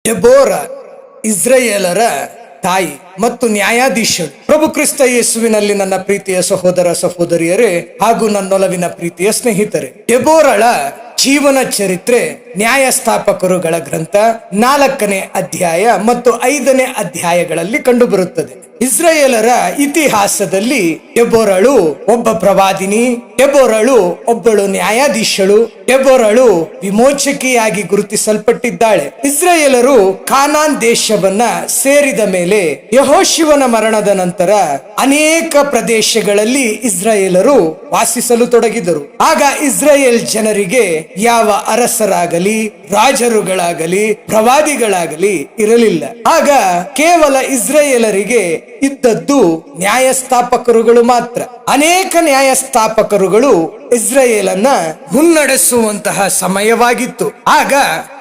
ಡೆಬೋರ ಇಸ್ರಾಯೇಲರ ತಾಯಿ ಮತ್ತು ನ್ಯಾಯಾಧೀಶರು. ಪ್ರಭು ಕ್ರಿಸ್ತ ಯೇಸುವಿನಲ್ಲಿ ನನ್ನ ಪ್ರೀತಿಯ ಸಹೋದರ ಸಹೋದರಿಯರೇ ಹಾಗೂ ನನ್ನೊಲವಿನ ಪ್ರೀತಿಯ ಸ್ನೇಹಿತರೆ, ಡೆಬೋರಳ ಜೀವನ ಚರಿತ್ರೆ ನ್ಯಾಯಸ್ಥಾಪಕರುಗಳ ಗ್ರಂಥ 4ನೇ ಅಧ್ಯಾಯ ಮತ್ತು 5ನೇ ಅಧ್ಯಾಯಗಳಲ್ಲಿ ಕಂಡುಬರುತ್ತದೆ. ಇಸ್ರಾಯೇಲರ ಇತಿಹಾಸದಲ್ಲಿ ಡೆಬೋರಳು ಒಬ್ಬ ಪ್ರವಾದಿನಿ, ಡೆಬೋರಳು ಒಬ್ಬಳು ನ್ಯಾಯಾಧೀಶಳು, ಡೆಬೋರಳು ವಿಮೋಚಕಿಯಾಗಿ ಗುರುತಿಸಲ್ಪಟ್ಟಿದ್ದಾಳೆ. ಇಸ್ರಾಯೇಲರು ಕಾನಾನ್ ದೇಶವನ್ನ ಸೇರಿದ ಮೇಲೆ ಯೆಹೋಶುವನ ಮರಣದ ನಂತರ ಅನೇಕ ಪ್ರದೇಶಗಳಲ್ಲಿ ಇಸ್ರಾಯೇಲರು ವಾಸಿಸಲು ತೊಡಗಿದರು. ಆಗ ಇಸ್ರಾಯೇಲ್ ಜನರಿಗೆ ಯಾವ ಅರಸರಾಗಲಿ, ರಾಜರುಗಳಾಗಲಿ, ಪ್ರವಾದಿಗಳಾಗಲಿ ಇರಲಿಲ್ಲ. ಆಗ ಕೇವಲ ಇಸ್ರಾಯೇಲರಿಗೆ ಇದ್ದದ್ದು ನ್ಯಾಯಸ್ಥಾಪಕರುಗಳು ಮಾತ್ರ. ಅನೇಕ ನ್ಯಾಯಸ್ಥಾಪಕರುಗಳು ಇಸ್ರಾಯೇಲನ್ನ ಮುನ್ನಡೆಸುವಂತಹ ಸಮಯವಾಗಿತ್ತು. ಆಗ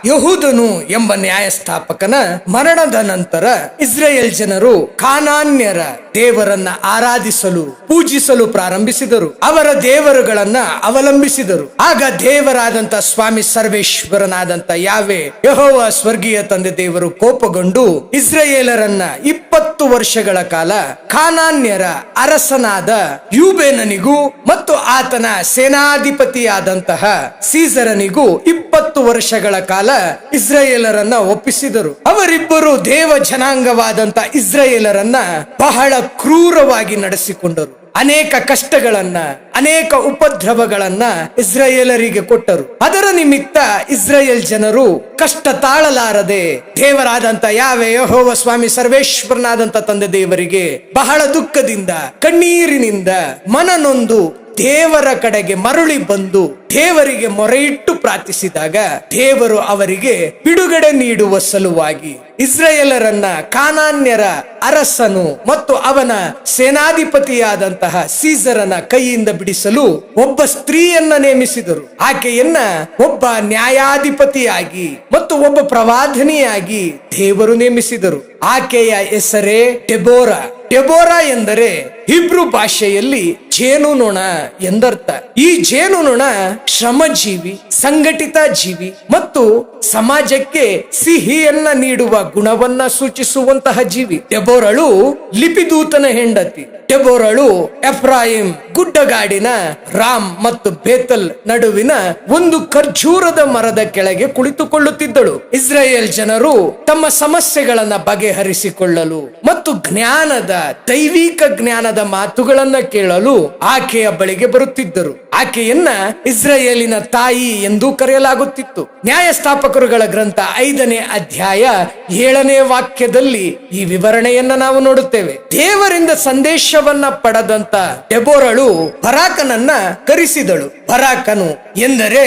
ಯಹೂದನು ಎಂಬ ನ್ಯಾಯಸ್ಥಾಪಕನ ಮರಣದ ನಂತರ ಇಸ್ರಾಯೇಲ್ ಜನರು ಕಾನಾನ್ಯರ ದೇವರನ್ನ ಆರಾಧಿಸಲು, ಪೂಜಿಸಲು ಪ್ರಾರಂಭಿಸಿದರು. ಅವರ ದೇವರುಗಳನ್ನ ಅವಲಂಬಿಸಿದರು. ಆಗ ದೇವರಾದಂತ ಸ್ವಾಮಿ ಸರ್ವೇಶ್ವರನಾದಂತ ಯಾವೆ ಯೆಹೋವ ಸ್ವರ್ಗೀಯ ತಂದೆ ದೇವರು ಕೋಪಗೊಂಡು ಇಸ್ರಾಯೇಲರನ್ನ 20 ವರ್ಷಗಳ ಕಾಲ ಕಾನಾನ್ಯರ ಅರಸನಾದ ಯೂಬೇನನಿಗೂ ಮತ್ತು ಆತನ ಸೇನಾಧಿಪತಿಯಾದಂತಹ ಸೀಸರನಿಗೂ 20 ವರ್ಷಗಳ ಕಾಲ ಇಸ್ರಾಯೇಲರನ್ನ ಒಪ್ಪಿಸಿದರು. ಅವರಿಬ್ಬರು ದೇವ ಜನಾಂಗವಾದಂತ ಇಸ್ರಾಯೇಲರನ್ನ ಬಹಳ ಕ್ರೂರವಾಗಿ ನಡೆಸಿಕೊಂಡರು. ಅನೇಕ ಕಷ್ಟಗಳನ್ನ, ಅನೇಕ ಉಪದ್ರವಗಳನ್ನ ಇಸ್ರಾಯೇಲರಿಗೆ ಕೊಟ್ಟರು. ಅದರ ನಿಮಿತ್ತ ಇಸ್ರಾಯೇಲ್ ಜನರು ಕಷ್ಟ ತಾಳಲಾರದೆ ದೇವರಾದಂತ ಯಾವೆ ಯೆಹೋವ ಸ್ವಾಮಿ ಸರ್ವೇಶ್ವರನಾದಂತ ತಂದೆ ದೇವರಿಗೆ ಬಹಳ ದುಃಖದಿಂದ, ಕಣ್ಣೀರಿನಿಂದ ಮನನೊಂದು ದೇವರ ಕಡೆಗೆ ಮರಳಿ ಬಂದು ದೇವರಿಗೆ ಮೊರೆಯಿಟ್ಟು ಪ್ರಾರ್ಥಿಸಿದಾಗ ದೇವರು ಅವರಿಗೆ ಬಿಡುಗಡೆ ನೀಡುವ ಸಲುವಾಗಿ ಇಸ್ರಾಯೇಲರನ್ನ ಕಾನಾನ್ಯರ ಅರಸನು ಮತ್ತು ಅವನ ಸೇನಾಧಿಪತಿಯಾದಂತಹ ಸೀಸರನ ಕೈಯಿಂದ ಬಿಡಿಸಲು ಒಬ್ಬ ಸ್ತ್ರೀಯನ್ನ ನೇಮಿಸಿದರು. ಆಕೆಯನ್ನ ಒಬ್ಬ ನ್ಯಾಯಾಧಿಪತಿಯಾಗಿ ಮತ್ತು ಒಬ್ಬ ಪ್ರವಾದಿನಿಯಾಗಿ ದೇವರು ನೇಮಿಸಿದರು. ಆಕೆಯ ಹೆಸರೇ ಡೆಬೋರಾ. ಡೆಬೋರಾ ಎಂದರೆ ಹಿಬ್ರು ಭಾಷೆಯಲ್ಲಿ ಜೇನುನೊಣ ಎಂದರ್ಥ. ಈ ಜೇನುನೊಣ ಶ್ರಮಜೀವಿ, ಸಂಘಟಿತ ಜೀವಿ ಮತ್ತು ಸಮಾಜಕ್ಕೆ ಸಿಹಿಯನ್ನ ನೀಡುವ ಗುಣವನ್ನ ಸೂಚಿಸುವಂತಹ ಜೀವಿ. ಡೆಬೋರಳು ಲಿಪಿದೂತನ ಹೆಂಡತಿ. ಡೆಬೋರಳು ಎಫ್ರಾಯಿಂ ಗುಡ್ಡಗಾಡಿನ ರಾಮ್ ಮತ್ತು ಬೇತಲ್ ನಡುವಿನ ಒಂದು ಖರ್ಜೂರದ ಮರದ ಕೆಳಗೆ ಕುಳಿತುಕೊಳ್ಳುತ್ತಿದ್ದಳು. ಇಸ್ರಾಯೇಲ್ ಜನರು ತಮ್ಮ ಸಮಸ್ಯೆಗಳನ್ನ ಬಗೆಹರಿಸಿಕೊಳ್ಳಲು ಮತ್ತು ದೈವಿಕ ಜ್ಞಾನದ ಮಾತುಗಳನ್ನ ಕೇಳಲು ಆಕೆಯ ಬಳಿಗೆ ಬರುತ್ತಿದ್ದರು. ಆಕೆಯನ್ನ ಇಸ್ರಾಯೇಲಿನ ತಾಯಿ ಎಂದು ಕರೆಯಲಾಗುತ್ತಿತ್ತು. ನ್ಯಾಯಸ್ಥಾಪಕರುಗಳ ಗ್ರಂಥ 5ನೇ ಅಧ್ಯಾಯ 7ನೇ ವಾಕ್ಯದಲ್ಲಿ ಈ ವಿವರಣೆಯನ್ನ ನಾವು ನೋಡುತ್ತೇವೆ. ದೇವರಿಂದ ಸಂದೇಶವನ್ನ ಪಡೆದಂತ ಡೆಬೋರಳು ಬರಾಕನನ್ನ ಕರೆಸಿದಳು. ಬರಾಕನು ಎಂದರೆ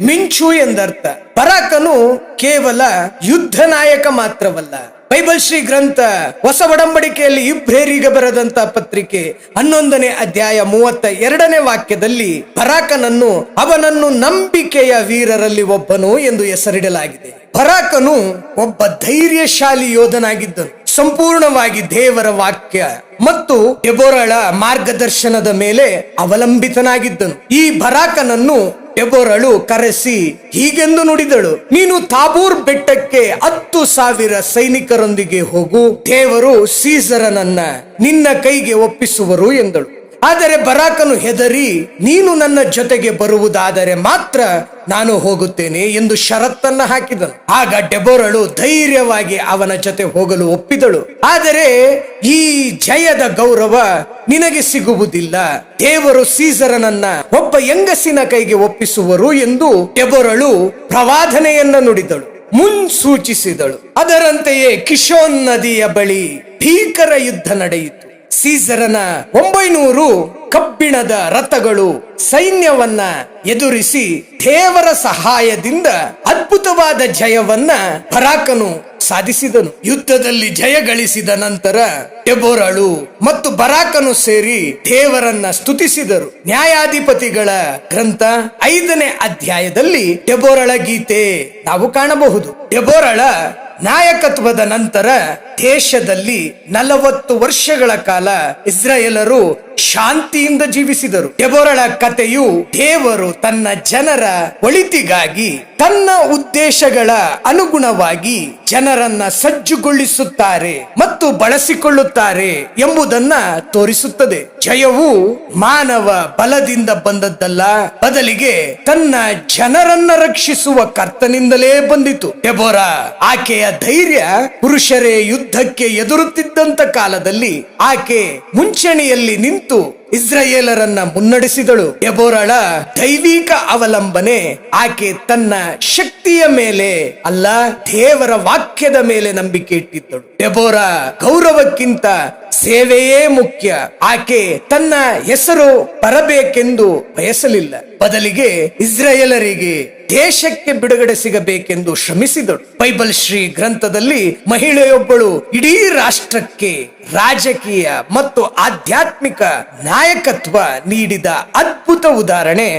ಮಿಂಚು ಎಂದರ್ಥ. ಬರಾಕನು ಕೇವಲ ಯುದ್ಧ ನಾಯಕ ಮಾತ್ರವಲ್ಲ. ಬೈಬಲ್ ಶ್ರೀ ಗ್ರಂಥ ಹೊಸ ಒಡಂಬಡಿಕೆಯಲ್ಲಿ ಇಬ್ರಿಯರಿಗೆ ಬರೆದಂತ ಪತ್ರಿಕೆ 11ನೇ ಅಧ್ಯಾಯ 32ನೇ ವಾಕ್ಯದಲ್ಲಿ ಬರಾಕನನ್ನು ಅವನನ್ನು ನಂಬಿಕೆಯ ವೀರರಲ್ಲಿ ಒಬ್ಬನು ಎಂದು ಹೆಸರಿಡಲಾಗಿದೆ. ಬರಾಕನು ಒಬ್ಬ ಧೈರ್ಯಶಾಲಿ ಯೋಧನಾಗಿದ್ದನು. ಸಂಪೂರ್ಣವಾಗಿ ದೇವರ ವಾಕ್ಯ ಮತ್ತು ಡೆಬೋರಳ ಮಾರ್ಗದರ್ಶನದ ಮೇಲೆ ಅವಲಂಬಿತನಾಗಿದ್ದನು. ಈ ಬರಾಕನನ್ನು ಡೆಬೋರಳು ಕರೆಸಿ ಹೀಗೆಂದು ನುಡಿದಳು, ನೀನು ತಾಬೂರ್ ಬೆಟ್ಟಕ್ಕೆ 10,000 ಸೈನಿಕರೊಂದಿಗೆ ಹೋಗು, ದೇವರು ಸೀಸರನನ್ನ ನಿನ್ನ ಕೈಗೆ ಒಪ್ಪಿಸುವರು ಎಂದಳು. ಆದರೆ ಬರಾಕನು ಹೆದರಿ, ನೀನು ನನ್ನ ಜೊತೆಗೆ ಬರುವುದಾದರೆ ಮಾತ್ರ ನಾನು ಹೋಗುತ್ತೇನೆ ಎಂದು ಷರತ್ತನ್ನ ಹಾಕಿದನು. ಆಗ ಡೆಬೋರಳು ಧೈರ್ಯವಾಗಿ ಅವನ ಜೊತೆ ಹೋಗಲು ಒಪ್ಪಿದಳು. ಆದರೆ ಈ ಜಯದ ಗೌರವ ನಿನಗೆ ಸಿಗುವುದಿಲ್ಲ, ದೇವರು ಸೀಸರನನ್ನ ಒಬ್ಬ ಹೆಂಗಸಿನ ಕೈಗೆ ಒಪ್ಪಿಸುವರು ಎಂದು ಡೆಬೋರಳು ಪ್ರವಾದನೆಯನ್ನ ನುಡಿದಳು, ಮುನ್ಸೂಚಿಸಿದಳು. ಅದರಂತೆಯೇ ಕಿಶೋನ್ ನದಿಯ ಬಳಿ ಭೀಕರ ಯುದ್ಧ ನಡೆಯಿತು. ಸೀಸರನ 900 ಕಬ್ಬಿಣದ ರಥಗಳು ಸೈನ್ಯವನ್ನ ಎದುರಿಸಿ ದೇವರ ಸಹಾಯದಿಂದ ಅದ್ಭುತವಾದ ಜಯವನ್ನ ಬರಾಕನು ಸಾಧಿಸಿದನು. ಯುದ್ಧದಲ್ಲಿ ಜಯ ಗಳಿಸಿದ ನಂತರ ಡೆಬೋರಳು ಮತ್ತು ಬರಾಕನು ಸೇರಿ ದೇವರನ್ನ ಸ್ತುತಿಸಿದರು. ನ್ಯಾಯಾಧಿಪತಿಗಳ ಗ್ರಂಥ 5ನೇ ಅಧ್ಯಾಯದಲ್ಲಿ ಡೆಬೋರಳ ಗೀತೆ ನಾವು ಕಾಣಬಹುದು. ಡೆಬೋರಳ ನಾಯಕತ್ವದ ನಂತರ ದೇಶದಲ್ಲಿ 40 ವರ್ಷಗಳ ಕಾಲ ಇಸ್ರಾಯೇಲರು ಶಾಂತಿಯಿಂದ ಜೀವಿಸಿದರು. ಡೆಬೋರಳ ಕಥೆಯು ದೇವರು ತನ್ನ ಜನರ ಒಳಿತಿಗಾಗಿ ತನ್ನ ಉದ್ದೇಶಗಳ ಅನುಗುಣವಾಗಿ ಜನರನ್ನ ಸಜ್ಜುಗೊಳಿಸುತ್ತಾರೆ ಮತ್ತು ಬಳಸಿಕೊಳ್ಳುತ್ತಾರೆ ಎಂಬುದನ್ನ ತೋರಿಸುತ್ತದೆ. ಜಯವು ಮಾನವ ಬಲದಿಂದ ಬಂದದ್ದಲ್ಲ, ಬದಲಿಗೆ ತನ್ನ ಜನರನ್ನ ರಕ್ಷಿಸುವ ಕರ್ತನಿಂದಲೇ ಬಂದಿತು. ಡೆಬೋರಾ ಆಕೆಯ ಧೈರ್ಯ ಪುರುಷರೇ ಯುದ್ಧಕ್ಕೆ ಎದುರುತ್ತಿದ್ದಂತ ಕಾಲದಲ್ಲಿ ಆಕೆ ಮುಂಚೂಣಿಯಲ್ಲಿ ನಿಂತು ಇಸ್ರಾಯೇಲರನ್ನ ಮುನ್ನಡೆಸಿದಳು. ಡೆಬೋರಳ ದೈವಿಕ ಅವಲಂಬನೆ ಆಕೆ ತನ್ನ ಶಕ್ತಿಯ ಮೇಲೆ ಅಲ್ಲ, ದೇವರ ವಾಕ್ಯದ ಮೇಲೆ ನಂಬಿಕೆ ಇಟ್ಟಿದ್ದಳು. ಡೆಬೋರಾ ಗೌರವಕ್ಕಿಂತ ಸೇವೆಯೇ ಮುಖ್ಯ. ಆಕೆ ತನ್ನ ಹೆಸರು ಬರಬೇಕೆಂದು ಬಯಸಲಿಲ್ಲ, ಬದಲಿಗೆ ಇಸ್ರಾಯೇಲರಿಗೆ ದೇಶಕ್ಕೆ ಬಿಡುಗಡೆ ಸಿಗಬೇಕೆಂದು ಶ್ರಮಿಸಿದಳು. ಬೈಬಲ್ ಶ್ರೀ ಗ್ರಂಥದಲ್ಲಿ ಮಹಿಳೆಯೊಬ್ಬಳು ಇಡೀ ರಾಷ್ಟ್ರಕ್ಕೆ ರಾಜಕೀಯ ಮತ್ತು ಆಧ್ಯಾತ್ಮಿಕ ನಾಯಕತ್ವ ನೀಡಿದ ಅದ್ಭುತ ಉದಾಹರಣೆ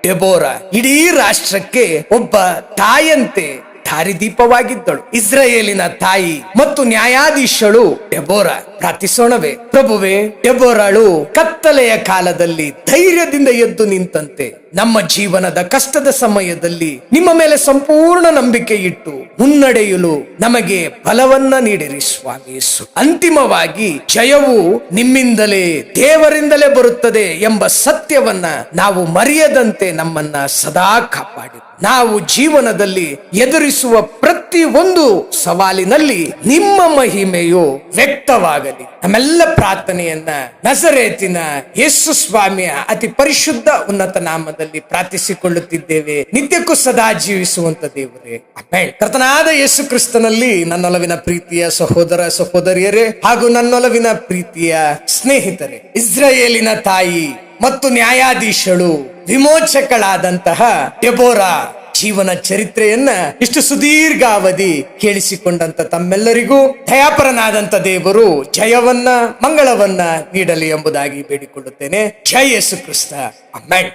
ಡೆಬೋರಾ. ಇಡೀ ರಾಷ್ಟ್ರಕ್ಕೆ ಒಬ್ಬ ತಾಯಂತೆ ದಾರಿದೀಪವಾಗಿದ್ದಳು. ಇಸ್ರಾಯೇಲಿನ ತಾಯಿ ಮತ್ತು ನ್ಯಾಯಾಧೀಶಳು ಡೆಬೋರಾ. ಪ್ರಾರ್ಥಿಸೋಣವೇ. ಪ್ರಭುವೇ, ಡೆಬೋರಾಳು ಕತ್ತಲೆಯ ಕಾಲದಲ್ಲಿ ಧೈರ್ಯದಿಂದ ಎದ್ದು ನಿಂತಂತೆ ನಮ್ಮ ಜೀವನದ ಕಷ್ಟದ ಸಮಯದಲ್ಲಿ ನಿಮ್ಮ ಮೇಲೆ ಸಂಪೂರ್ಣ ನಂಬಿಕೆ ಇಟ್ಟು ಮುನ್ನಡೆಯಲು ನಮಗೆ ಬಲವನ್ನ ನೀಡಿರಿ ಸ್ವಾಮಿ ಯೇಸು. ಅಂತಿಮವಾಗಿ ಜಯವು ನಿಮ್ಮಿಂದಲೇ, ದೇವರಿಂದಲೇ ಬರುತ್ತದೆ ಎಂಬ ಸತ್ಯವನ್ನ ನಾವು ಮರೆಯದಂತೆ ನಮ್ಮನ್ನ ಸದಾ ಕಾಪಾಡಿ ನಾವು ಜೀವನದಲ್ಲಿ ಎದುರಿಸುವ ಪ್ರತಿ ಒಂದು ಸವಾಲಿನಲ್ಲಿ ನಿಮ್ಮ ಮಹಿಮೆಯು ವ್ಯಕ್ತವಾಗಲಿ. ನಮ್ಮೆಲ್ಲ ಪ್ರಾರ್ಥನೆಯನ್ನ ನಜರೇತಿನ ಯೇಸು ಸ್ವಾಮಿಯ ಅತಿ ಪರಿಶುದ್ಧ ಉನ್ನತ ನಾಮದಲ್ಲಿ ಪ್ರಾರ್ಥಿಸಿಕೊಳ್ಳುತ್ತಿದ್ದೇವೆ. ನಿತ್ಯಕ್ಕೂ ಸದಾ ಜೀವಿಸುವಂತ ದೇವರೇ, ಆಮೆನ್. ಕರ್ತನಾದ ಯೇಸು ಕ್ರಿಸ್ತನಲ್ಲಿ ನನ್ನೊಲವಿನ ಪ್ರೀತಿಯ ಸಹೋದರ ಸಹೋದರಿಯರೇ ಹಾಗೂ ನನ್ನೊಲವಿನ ಪ್ರೀತಿಯ ಸ್ನೇಹಿತರೆ, ಇಸ್ರಾಯೇಲಿನ ತಾಯಿ ಮತ್ತು ನ್ಯಾಯಾಧೀಶಳು ವಿಮೋಚಕಳಾದಂತಹ ಡೆಬೋರಾ ಜೀವನ ಚರಿತ್ರೆಯನ್ನ ಇಷ್ಟು ಸುದೀರ್ಘ ಅವಧಿ ಕೇಳಿಸಿಕೊಂಡಂತ ತಮ್ಮೆಲ್ಲರಿಗೂ ದಯಾಪರನಾದಂತ ದೇವರು ಜಯವನ್ನ ಮಂಗಳವನ್ನ ನೀಡಲಿ ಎಂಬುದಾಗಿ ಬೇಡಿಕೊಳ್ಳುತ್ತೇನೆ. ಜಯ ಯೇಸು ಕ್ರಿಸ್ತ. ಆಮೆನ್.